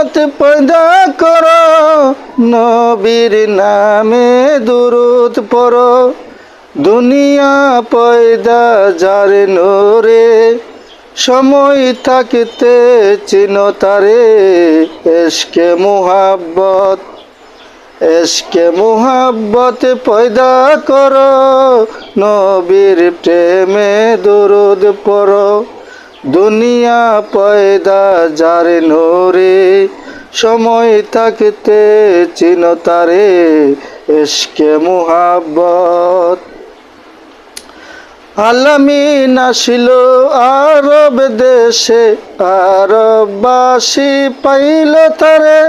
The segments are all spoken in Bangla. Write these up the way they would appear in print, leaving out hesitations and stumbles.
মোহাব্বত পয়দা করো, নবীর নামে দুরুদ পড়ো। দুনিয়া পয়দা যার নূরে, সময় থাকিতে চিনো তারে। এশকে মোহাব্বত, এশকে মোহাব্বত পয়দা করো, নবীর প্রেমে দুরুদ পড়ো। দুনিয়া পয়দা যার নূরে, সময় থাকতে চিনো তারে। এশকে মোহাব্বত। আলামিন আসিল আরব দেশে, আরববাসী পাইল তারে।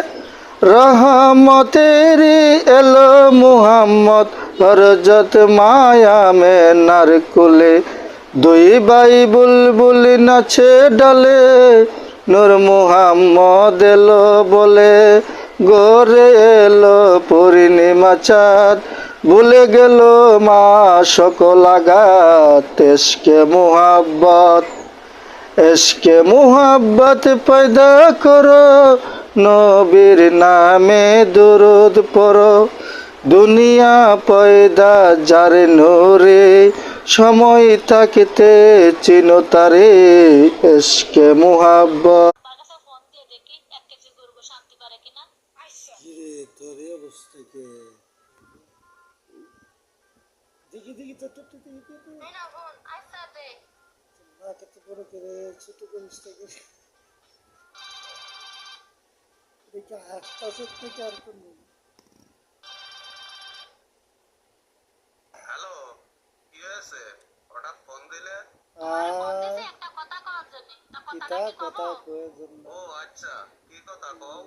রহমতেরি এলো মুহাম্মদ, হরজত মায়া মেনার কুলে। দুই ভাই বুলবুল নাচে ডালে, নূর মুহাম্মদ এলো বলে। গড়ে এলো পূর্ণিমা চাঁদ, ভুলে গেল মা সকল আঘাত। এশকে মুহাব্বত, এশকে মুহাব্বত পয়দা করো, নবীর নামে দুরুদ পড়ো। দুনিয়া পয়দা যার নূরে, সময় থাকতে চিনো তারে। এশকে মুহাব্বত। তোরে অবস্থা কে দেখি দেখি তো না কত বড় করে ছোট করিস থেকে দেখি আস্তে থেকে আর কোন হ্যালো, কি হয়েছে? হঠাৎ ফোন দিলে? কিতা কথা কয়ে জন্য ও আচ্ছা, কি কথা কও?